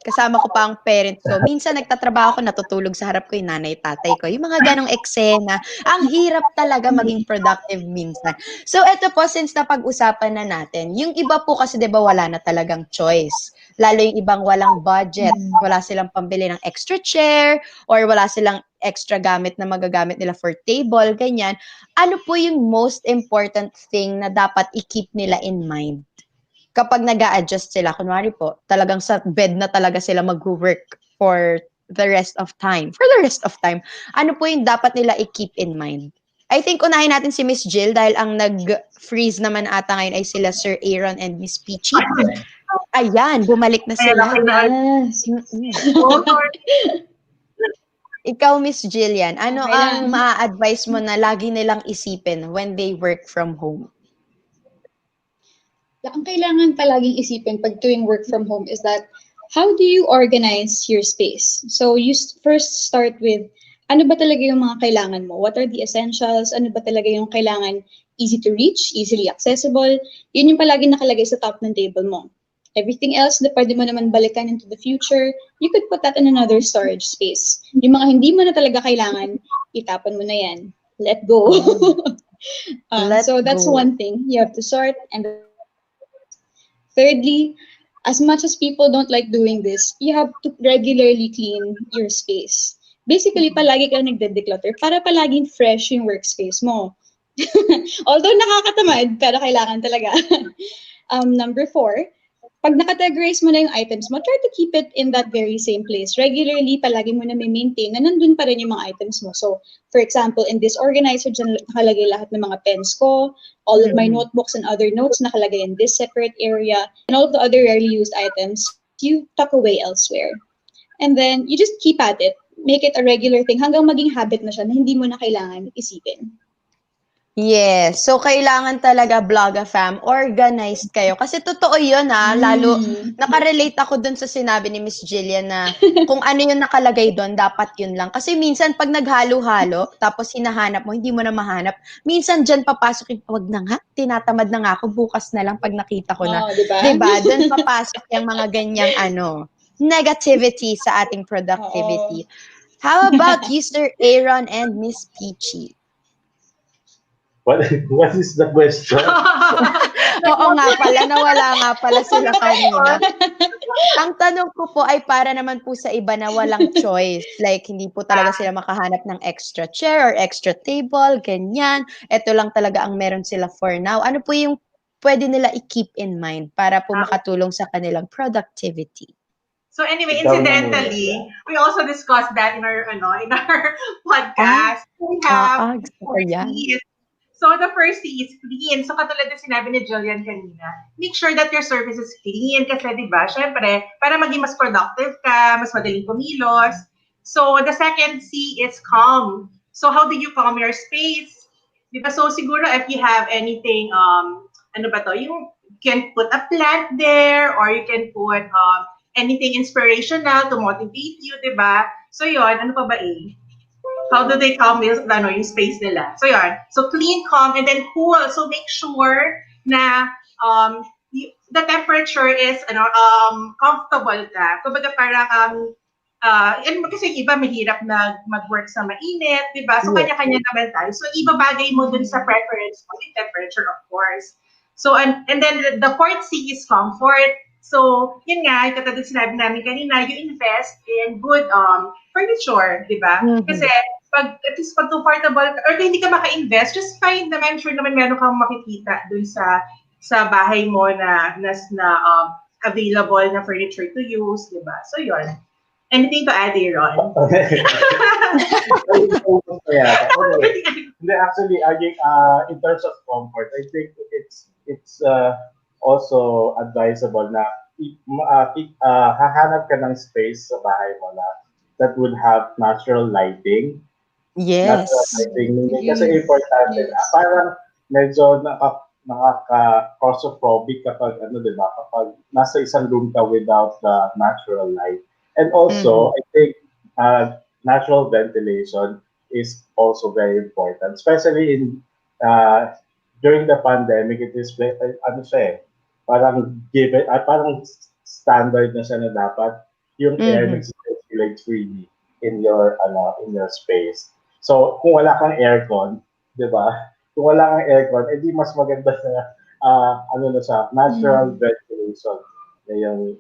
Kasama ko pa ang parents ko. Minsan nagtatrabaho ako, natutulog sa harap ko yung nanay, tatay ko. Yung mga ganong eksena. Ang hirap talaga maging productive minsan. So, eto po, since napag-usapan na natin, yung iba po kasi 'di ba wala na talagang choice. Lalo yung ibang walang budget. Wala silang pambili ng extra chair or wala silang extra gamit na magagamit nila for table, ganyan. Ano po yung most important thing na dapat i-keep nila in mind kapag nag-a-adjust sila? Kunwari po, talagang sa bed na talaga sila mag-work for the rest of time. For the rest of time, ano po yung dapat nila i-keep in mind? I think unahin natin si Miss Jill dahil ang nag-freeze naman ata ngayon ay sila Sir Aaron and Miss Peachy. Ayan, bumalik na Ayan, sila. okay na. Yes. Oh, sorry. Ikaw, Miss Jillian, ano Okay ang lang. maa-advise mo na lagi nilang isipin when they work from home? Ang kailangan palaging isipin pag doing work from home is that how do you organize your space? So you first start with ano ba talaga yung mga kailangan mo? What are the essentials? Ano ba talaga yung kailangan easy to reach, easily accessible? Yun yung palaging nakalagay sa top ng table mo. Everything else na pwede mo naman balikan into the future, you could put that in another storage space. Yung mga hindi mo na talaga kailangan, itapon mo na yan. Let go. Let So that's go. one thing. You have to sort. And thirdly, as much as people don't like doing this, you have to regularly clean your space. Basically, palagi ka nagde-declutter para palaging fresh yung workspace mo. Although nakakatamad, pero kailangan talaga. Number 4, pag nakategorize mo na yung items mo, try to keep it in that very same place. Regularly, palagi mo na may maintain na nandun pa rin yung mga items mo. So, for example, in this organizer, dyan nakalagay lahat ng mga pens ko, all of my notebooks and other notes nakalagay in this separate area, and all of the other rarely used items, you tuck away elsewhere. And then, you just keep at it. Make it a regular thing hanggang maging habit na siya na hindi mo na kailangan isipin. Yes. So, kailangan talaga, Vlogga fam, organized kayo. Kasi totoo yun lalo, nakarelate ako dun sa sinabi ni Miss Gillian na kung ano yung nakalagay dun, dapat yun lang. Kasi minsan, pag naghalo-halo, tapos hinahanap mo, hindi mo na mahanap, minsan dyan papasok yung, wag na nga, tinatamad na nga ako, bukas na lang pag nakita ko na. Diba? Diba? Dun papasok yung mga ganyang negativity sa ating productivity. How about you, Sir Aaron and Miss Peachy? What is the question? Oo nga pala, nawala nga pala sila kanina. Ang tanong ko po ay para naman po sa iba na walang choice. Like, hindi po talaga sila makahanap ng extra chair or extra table, ganyan. Ito lang talaga ang meron sila for now. Ano po yung pwede nila i-keep in mind para po makatulong sa kanilang productivity? So anyway, Ikaw na incidentally, muna. we also discussed that in our podcast. We have Gusto ko yan. C's. So the first C is clean. So katulad ng sinabi ni Gillian kanina, make sure that your surface is clean kasi 'di ba? Syempre, para maging mas productive ka, mas madaling kumilos. So the second C is calm. So how do you calm your space? 'Di ba? So siguro if you have anything ano ba 'to, yung can put a plant there, or you can put anything inspirational to motivate you, di ba? So yun, ano pa ba eh? How do they calm yung space nila? So yun. So clean, calm, and then cool. So make sure na the temperature is comfortable ka. Kumbaga parang and kasi iba mahirap mag-work sa mainit, di ba? So Yes. kanya-kanya naman tayo. So ibabagay mo dun sa preference mo, yung temperature of course. So and then the fourth C is comfort. So, yun nga, katulad sinabi namin kanina, you invest in good furniture, di ba? Kasi at least pag comfortable or kung hindi ka maka-invest, just find naman, sure naman meron kang makikita dun sa bahay mo na available na furniture to use, di ba? So, yun. Anything to add, Aaron? Yeah. Hindi, actually, in terms of comfort, I think it's also advisable na hahanap ka ng space sa bahay mo na that would have natural lighting. Yes. Natural lighting, meaning kasi Yes. importante na. Yes. Parang medyo nakaka-claustrophobic kapag di ba, kapag nasa isang room ka without the natural light. And also, I think natural ventilation is also very important, especially in during the pandemic. It is ano siya eh, parang given, parang standard na siya na dapat yung air nag-circulate freely in your space. So kung wala kang aircon, 'di ba? Kung wala kang aircon, edi mas maganda na na siya, natural ventilation na yung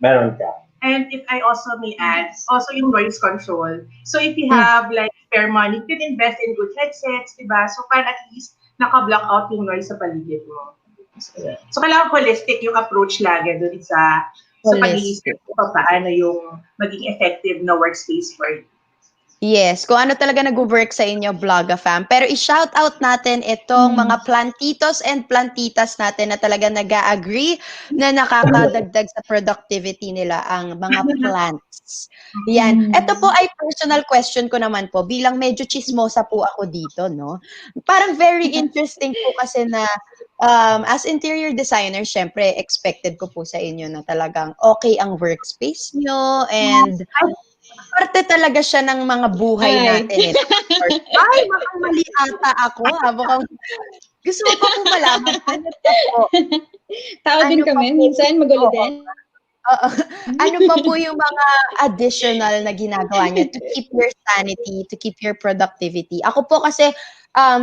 meron ka. And if I also may add, also yung noise control. So if you have like spare money, you can invest in good headsets, diba? So para at least naka-block out yung noise sa paligid mo. So kailangan holistic yung approach lagi dun sa pag-iisip kung paano yung maging effective na workspace for you. Yes, kung ano talaga nag-work sa inyo, Vlogga fam. Pero i-shout out natin itong mga plantitos and plantitas natin na talaga nag-agree na nakakadagdag sa productivity nila ang mga plants. Yan. Ito po ay personal question ko naman po bilang medyo chismosa po ako dito, no? Parang very interesting po kasi na as interior designer, syempre expected ko po sa inyo na talagang okay ang workspace nyo and parte talaga siya ng mga buhay natin. Ay, mukhang mali ata ako. Mukhang gusto ko pa po malaman. Ano pa po? Tao din kami. Minsan, magulo din. Ano pa po yung mga additional na ginagawa niyo to keep your sanity, to keep your productivity? Ako po kasi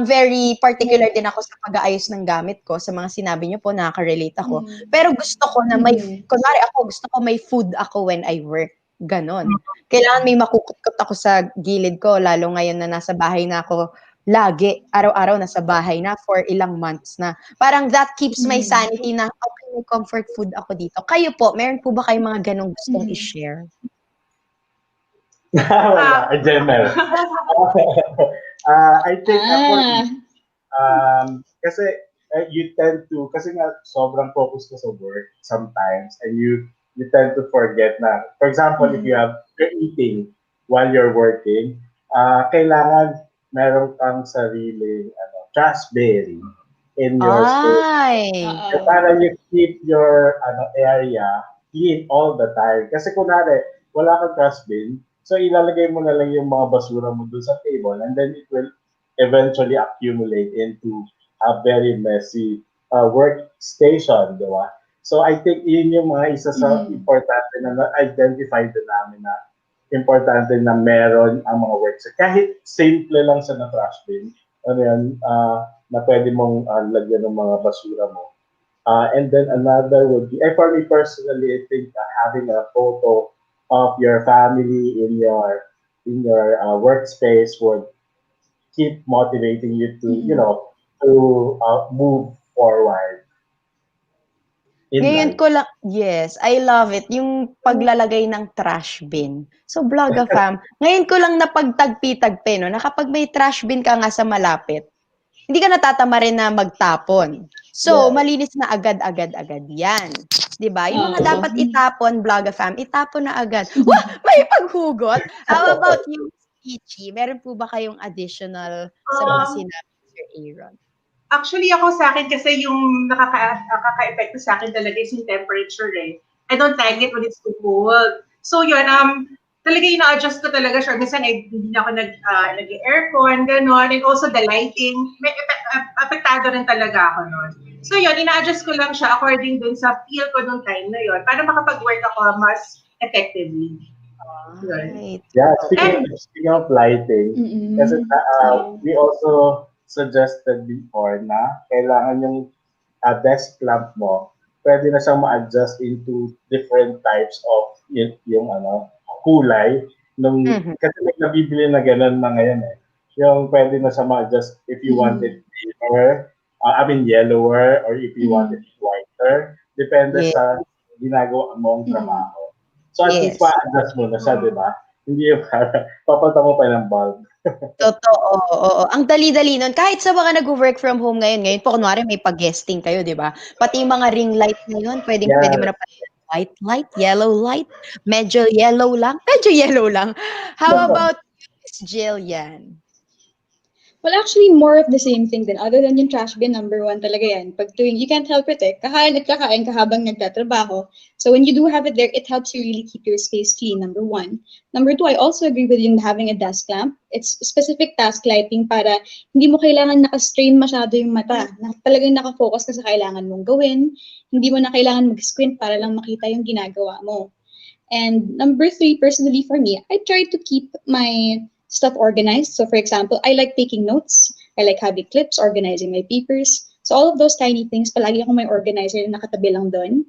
very particular din ako sa pag-aayos ng gamit ko. Sa mga sinabi niyo po, nakaka-relate ako. Pero gusto ko na kunwari ako, gusto ko may food ako when I work. Ganon. Kailangan may makukot ako sa gilid ko, lalo ngayon na nasa bahay na ako lagi, araw-araw nasa bahay na for ilang months na. Parang that keeps my sanity na, okay, may comfort food ako dito. Kayo po, meron po ba kayong mga ganong gustong i-share? Wala, Jenner. I think kasi you tend to, kasi nga sobrang focus ka sa work sometimes, and you tend to forget na, for example, if you're eating while you're working, kailangan meron kang sariling trash bin in your space. Para you keep your area clean all the time. Kasi kunwari, wala kang trash bin, so ilalagay mo na lang yung mga basura mo dun sa table, and then it will eventually accumulate into a very messy workstation, di ba? So I think yun yung mga isa sa importante na na-identify din namin na importante na meron ang mga works. Kahit simple lang sa na trash bin, na pwede mong lagyan ng mga basura mo. And then another would be, for me personally, I think having a photo of your family in your workspace would keep motivating you to, to move forward. Ngayon ko lang, yes, I love it. Yung paglalagay ng trash bin. So, Vlogga fam, ngayon ko lang napagtagpi-tagpi, no, na kapag may trash bin ka nga sa malapit, hindi ka natatama rin na magtapon. So, malinis na agad-agad yan. Diba? Yung mga dapat itapon, Vlogga fam, itapon na agad. Wah! May paghugot! How about you, Peachy? Meron po ba kayong additional sa mga sinabi ni Sir Aaron? Actually, ako sa akin kasi yung nakaka-epekto sa akin talaga is yung temperature eh. I don't like it when it's too cold. So yun, talaga ina-adjust ko talaga siya. Minsan hindi na ako nag-aircon, gano'n. And also the lighting, may apektado rin talaga ako nun. So yun, ina-adjust ko lang siya according dun sa feel ko nung time na yun para makapag-work ako mas effectively. Yun. Right. Yeah, And speaking of lighting, kasi Yeah. we also suggested before na kailangan yung desk lamp mo, pwede na siyang ma-adjust into different types of yung kulay. Mhm. Kasi may nabibili na gano'n na ngayon eh. Yung pwede na siya ma-adjust if you want it paler, yellower, or if you want it whiter. Depende Yes. sa ginagawa mong trabaho. So at least Yes. ma-adjust mo na siya, di ba? Hindi yung papalta mo pa ng bulb. Totoo, oo. Ang dali-dali nun. Kahit sa mga nag-work from home ngayon po kunwari may pag-guesting kayo, 'di ba? Pati yung mga ring light ngayon, pwedeng-pwede mo Yeah, na white light, yellow light, medyo yellow lang. How about you, Miss Jillian? Well, actually, more of the same thing din. Other than yung trash bin, number one talaga yan. Pag tuwing, you can't help it eh. Kakain at kakain ka habang nagtatrabaho. So when you do have it there, it helps you really keep your space clean, number one. Number two, I also agree with you having a desk lamp. It's specific task lighting para hindi mo kailangan nakastrain masyado yung mata. Talagang nakafocus ka sa kailangan mong gawin. Hindi mo na kailangan mag-squint para lang makita yung ginagawa mo. And number three, personally for me, I try to keep my stuff organized. So, for example, I like taking notes. I like having clips, organizing my papers. So, all of those tiny things, palagi ako may organizer na nakatabi lang doon.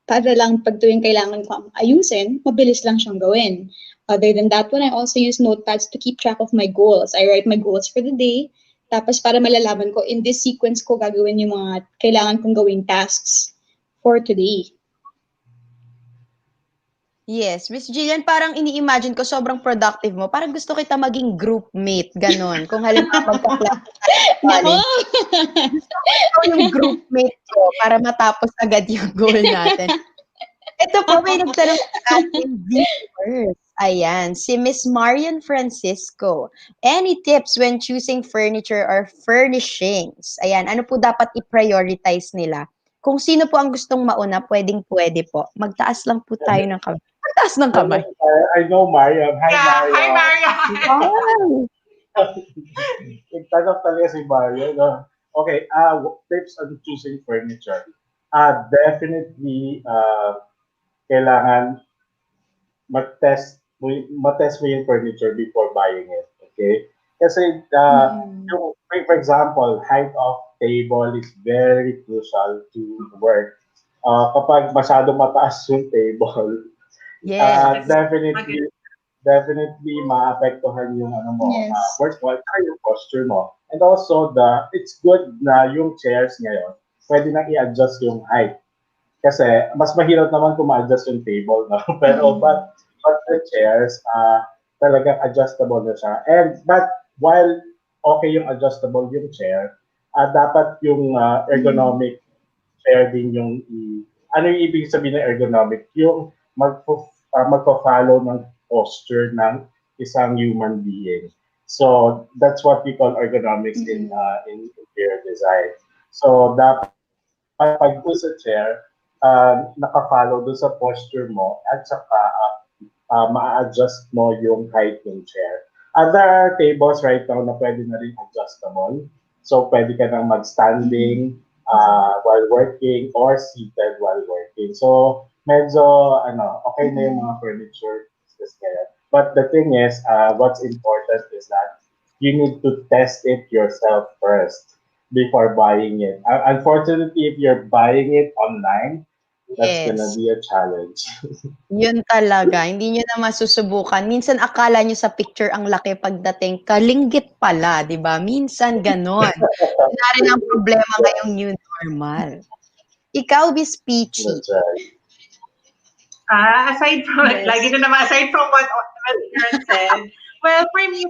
Para lang pag tuwing kailangan ko ayusin, mabilis lang siyang gawin. Other than that one, I also use notepads to keep track of my goals. I write my goals for the day. Tapos para malalaman ko, in this sequence ko gagawin yung mga kailangan kong gawing tasks for today. Yes, Miss Jillian, parang ini-imagine ko sobrang productive mo. Parang gusto kita maging groupmate, gano'n. Kung halimbawa magka-class tayo sa Nako! college, ikaw yung groupmate ko para matapos agad yung goal natin. Ito po, may nagtanong sa ating viewers. Ayan, si Miss Marian Francisco. Any tips when choosing furniture or furnishings? Ayan, ano po dapat i-prioritize nila? Kung sino po ang gustong mauna, pwedeng-pwede po. Magtaas lang po tayo ng kamay. Magtaas ng kamay. I know Mariam. Hi, yeah, hi Mariam. Mario! Wow! Nagtanong talaga si Mario. No? Okay, tips on choosing furniture. Definitely, kailangan matest mo yung furniture before buying it. Okay? Kasi, for example, height of table is very crucial to work. Kapag masyado mataas yung table, Yes. definitely maapektuhan yung Yes. work mo, yung posture mo. And also, it's good na yung chairs ngayon, pwede nang i-adjust yung height. Kasi mas mahirap naman kung ma-adjust yung table, no? Pero but the chairs, talagang adjustable na siya. But while okay yung adjustable yung chair, dapat yung ergonomic chair din yung ano yung ibig sabihin ng ergonomic? Yung magpo-follow ng posture ng isang human being. So that's what we call ergonomics in interior design. So dapat pag sa chair, naka-follow doon sa posture mo at saka ma-adjust mo yung height ng chair. There are tables right now na pwede na rin adjustable. So pwede ka nang mag-standing while working or seated while working. So medyo okay na yung mga furniture pieces kaya. But the thing is, what's important is that you need to test it yourself first before buying it. Unfortunately, if you're buying it online, that's gonna Yes. be a challenge. Yun talaga, hindi niyo na masusubukan. Minsan akala niyo sa picture ang laki pagdating, kalinggit pala, 'di ba? Minsan gano'n. Yun na rin ang problema ngayong new normal. Ikaw, Miss Peachy. That's right. Aside from, Yes. lagi na naman, aside from what Karen said, well, for me,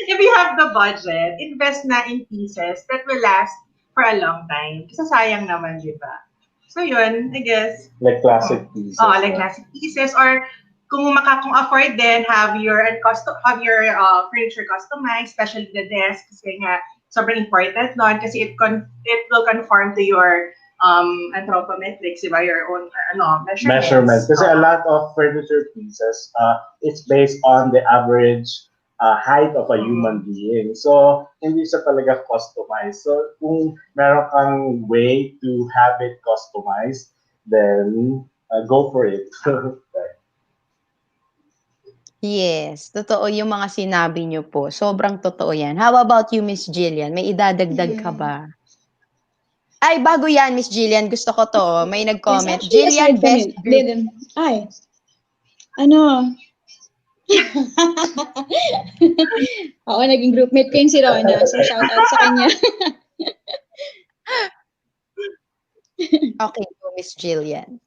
if you have the budget, invest na in pieces that will last for a long time. Kasi sayang naman, di ba? So yun, I guess. Like classic pieces. Like classic pieces, or kung afford din, have your furniture customized, especially the desk, kasi nga, sobrang important nun kasi it will conform to your anthropometrics, diba? Your own Measurements. measurements. Kasi a lot of furniture pieces, it's based on the average height of a human being. So, hindi siya talaga customized. So, kung meron kang way to have it customized, then go for it. Yes, totoo yung mga sinabi niyo po. Sobrang totoo yan. How about you, Miss Gillian? May idadagdag ka Yeah. ba? Ay, bago yan, Miss Gillian, gusto ko to. May Yes, nag-comment. actually, Gillian, aside from best it, group. ay, ano, oo, naging groupmate ko yung si Rona, so shout out sa kanya. Okay, go, Miss Gillian.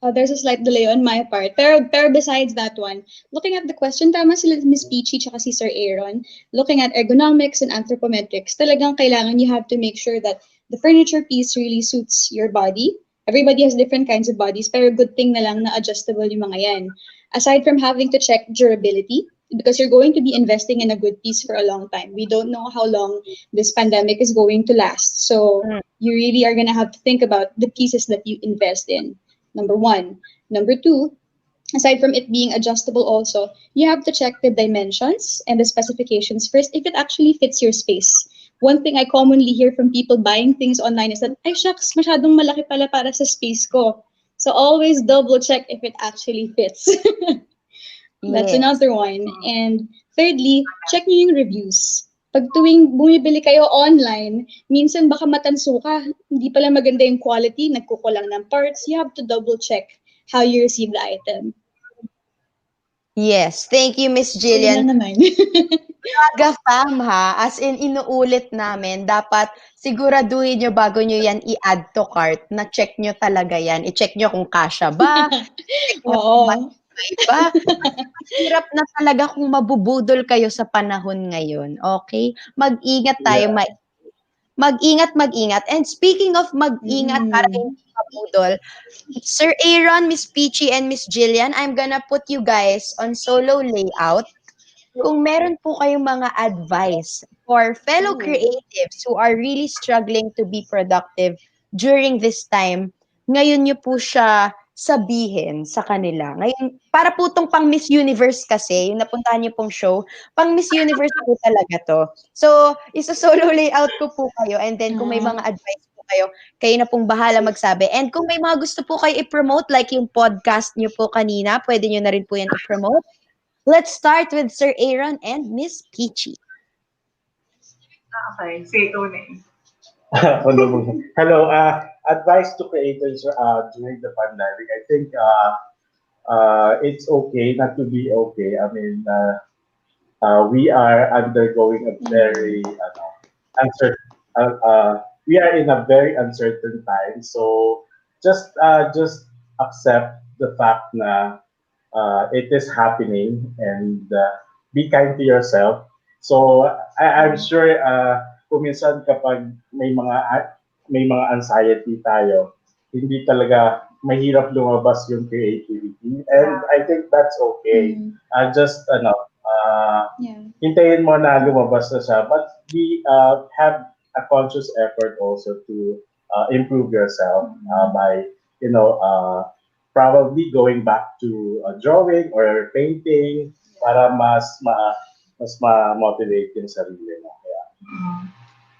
There's a slight delay on my part. Pero besides that one, looking at the question, tama sila Miss Peachy tsaka si Sir Aaron. Looking at ergonomics and anthropometrics, talagang kailangan you have to make sure that the furniture piece really suits your body. Everybody has different kinds of bodies, pero good thing na lang na adjustable yung mga yan. Aside from having to check durability, because you're going to be investing in a good piece for a long time. We don't know how long this pandemic is going to last. So you really are going to have to think about the pieces that you invest in. Number one. Number two, aside from it being adjustable also, you have to check the dimensions and the specifications first if it actually fits your space. One thing I commonly hear from people buying things online is that, ay shucks, masyadong malaki pala para sa space ko. So always double check if it actually fits. That's Yes. another one. And thirdly, check nyo yung reviews. Pag tuwing bumibili kayo online, minsan baka matanso ka, hindi pala maganda yung quality, nagkukulang ng parts. You have to double check how you receive the item. Yes. Thank you, Miss So yun Gillian. lang naman. Aga fam ha, as in inuulit namin, dapat siguraduhin nyo bago nyo yan i-add to cart, na check nyo talaga yan. I-check nyo kung kasya ba, check nyo kung Oo. matibay ba. Hirap na talaga kung mabubudol kayo sa panahon ngayon, okay? Mag-ingat tayo, Yeah. mag-ingat. And speaking of mag-ingat para hindi mabudol, Sir Aaron, Miss Peachy, and Miss Gillian, I'm gonna put you guys on solo layout. Kung meron po kayong mga advice for fellow creatives who are really struggling to be productive during this time, ngayon nyo po siya sabihin sa kanila. Ngayon, para po tong pang Miss Universe kasi, yung napuntahan nyo pong show, pang Miss Universe po talaga to. So, isa-solo layout ko po kayo, and then kung may mga advice po kayo na pong bahala magsabi. And kung may mga gusto po kayo i-promote, like yung podcast nyo po kanina, pwede nyo na rin po yan i-promote. Let's start with Sir Aaron and Miss Peachy. Okay, say ikaw na eh. Hello, advice to creators during the pandemic. I think it's okay not to be okay. I mean, we are undergoing a very uncertain. We are in a very uncertain time. So just accept the fact na it is happening, and be kind to yourself. So I'm sure kung minsan kapag may mga anxiety tayo, hindi talaga mahirap lumabas yung creativity, and I think that's okay. Just hintayin mo na lumabas na siya, but have a conscious effort also to improve yourself by probably going back to drawing or painting para mas ma-motivate yung sarili mo. Yeah.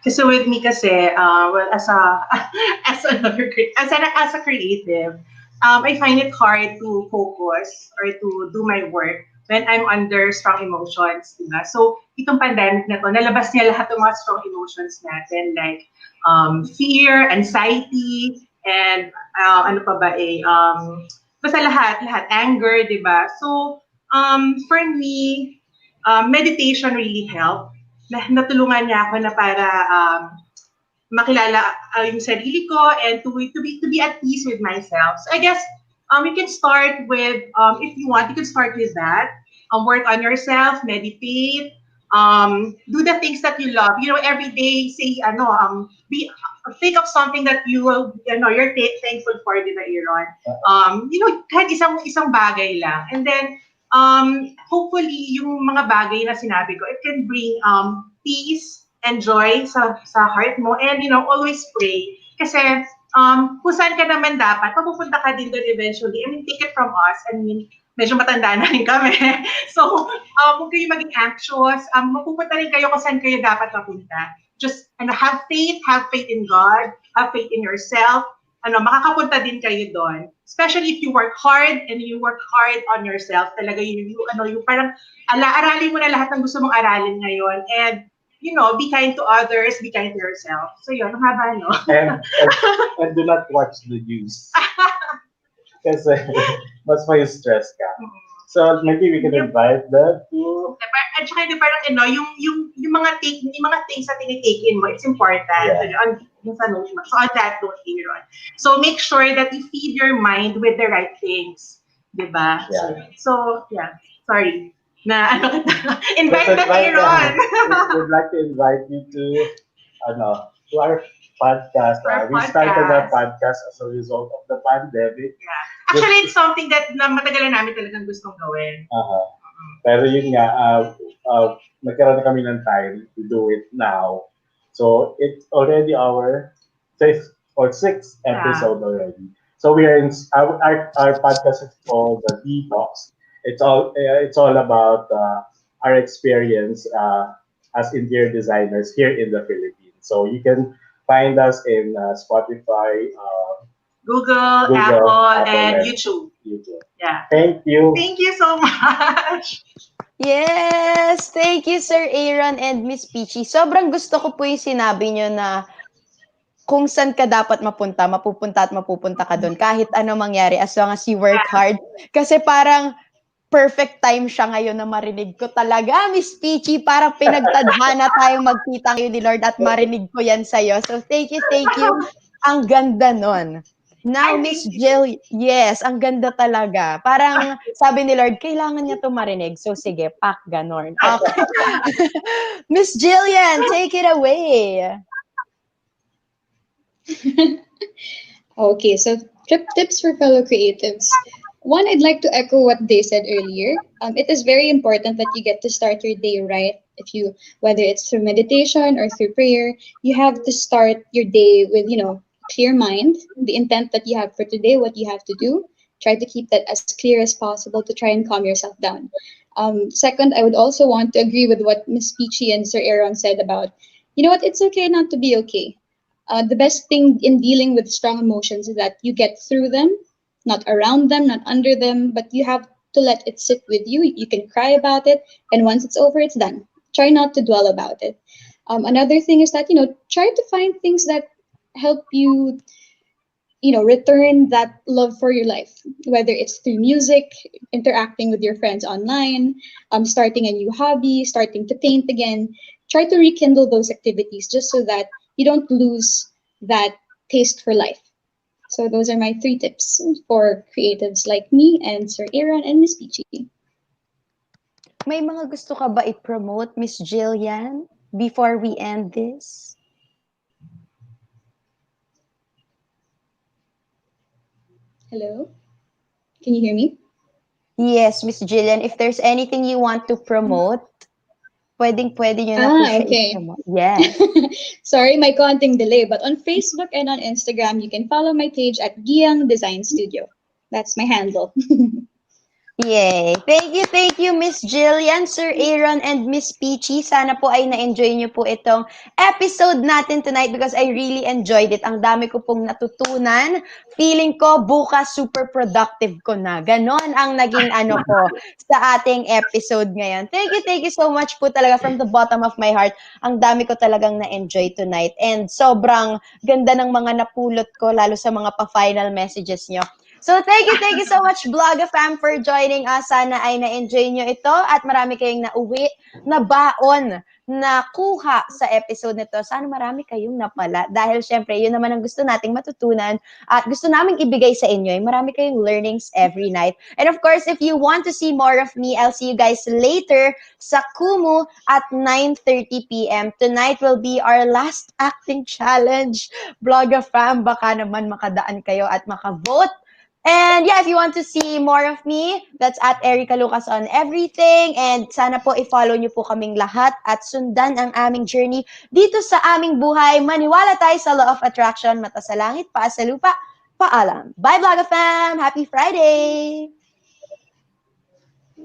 Kasi with me kasi, well, as a as a creative, I find it hard to focus or to do my work when I'm under strong emotions, diba? So, itong pandemic na to, nalabas niya lahat ng mga strong emotions natin, like fear, anxiety, and ano pa ba basta lahat, anger, diba? So, for me, meditation really helped. Natulungan niya ako na para makilala yung sarili ko and to be at peace with myself. So I guess you can start with if you want, you can start with that. Work on yourself, meditate, do the things that you love. You know, every day say think of something that you're thankful for, di ba, Aaron? You know, kahit isang bagay lang. And then hopefully, yung mga bagay na sinabi ko, it can bring peace and joy sa heart mo. And, always pray. Kasi, kung saan ka naman dapat, mapupunta ka din doon eventually. I mean, take it from us. I mean, medyo matanda na rin kami. So, huwag kayo maging anxious. Mapupunta rin kayo kung saan kayo dapat mapunta. Just, have faith in God, have faith in yourself. Makakapunta din kayo doon. Especially if you work hard and you work hard on yourself. Talaga yung parang aralin mo na lahat ng gusto mong aralin ngayon. And, be kind to others, be kind to yourself. So yun, ang haba, no? And do not watch the news. Kasi mas may stress ka. So maybe we can invite them to... At saka parang, yung mga things na tinitaken mo, it's important. Yeah. So on that note, Aaron. So make sure that you feed your mind with the right things. Diba? Yeah. So, yeah. Sorry. Invite the Aaron. We'd like to invite you to our podcast. We started our podcast as a result of the pandemic. Yeah. Actually, it's something that matagal na namin talagang gustong gawin. Pero yun nga, nagkaroon na kami ng time to do it now. So it's already our 5th or 6th episode already. So we are in our podcast is called the Detox. It's all about our experience as interior designers here in the Philippines. So you can find us in Spotify, Google, Apple, and YouTube. Yeah. Thank you. Thank you so much. Yes! Thank you, Sir Aaron and Miss Peachy. Sobrang gusto ko po yung sinabi nyo na kung saan ka dapat mapupunta ka doon. Kahit ano mangyari, as long as you work hard. Kasi parang perfect time siya ngayon na marinig ko talaga, Miss Peachy. Parang pinagtadhana tayong magkita ngayon ni Lord at marinig ko yan sa'yo. So, thank you. Ang ganda nun. Now, Miss Jill, yes, ang ganda talaga. Parang sabi ni Lord, kailangan niya to marinig. So, sige, pak, ganon. Okay. Miss Gillian, take it away. Okay, so tips for fellow creatives. One, I'd like to echo what they said earlier. It is very important that you get to start your day right. Whether it's through meditation or through prayer, you have to start your day with, clear mind, the intent that you have for today, what you have to do. Try to keep that as clear as possible to try and calm yourself down. Second, I would also want to agree with what Miss Peachy and Sir Aaron said about, it's okay not to be okay. The best thing in dealing with strong emotions is that you get through them, not around them, not under them, but you have to let it sit with you. You can cry about it, and once it's over, it's done. Try not to dwell about it. Another thing is that, try to find things that help you, return that love for your life, whether it's through music, interacting with your friends online, starting a new hobby, starting to paint again. Try to rekindle those activities just so that you don't lose that taste for life. So those are my 3 tips for creatives like me and Sir Aaron and Miss Peachy. May mga gusto ka ba i-promote, Miss Gillian, before we end this? Hello? Can you hear me? Yes, Miss Gillian. If there's anything you want to promote, pwede nyo na po siya i-promote. Yes. Sorry, may konting delay. But on Facebook and on Instagram, you can follow my page at Giyang Design Studio. That's my handle. Yay! Thank you, Miss Gillian, Sir Aaron, and Miss Peachy. Sana po ay na-enjoy nyo po itong episode natin tonight because I really enjoyed it. Ang dami ko pong natutunan. Feeling ko bukas super productive ko na. Ganon ang naging ko sa ating episode ngayon. Thank you so much po talaga from the bottom of my heart. Ang dami ko talagang na-enjoy tonight. And sobrang ganda ng mga napulot ko, lalo sa mga pa-final messages nyo. So, thank you so much, Vlogga fam, for joining us. Sana ay na-enjoy nyo ito at marami kayong nauwi na baon na kuha sa episode nito. Sana marami kayong napala dahil syempre, yun naman ang gusto nating matutunan at gusto naming ibigay sa inyo. Marami kayong learnings every night. And of course, if you want to see more of me, I'll see you guys later sa Kumu at 9:30 p.m. Tonight will be our last acting challenge. Vlogga fam, baka naman makadaan kayo at makavote And yeah, if you want to see more of me, that's at Erica Lucas on everything. And sana po i-follow niyo po kaming lahat at sundan ang aming journey dito sa aming buhay. Maniwala tayo sa law of attraction, mata sa langit, paa sa lupa, paalam. Bye, Vlog fam! Happy Friday!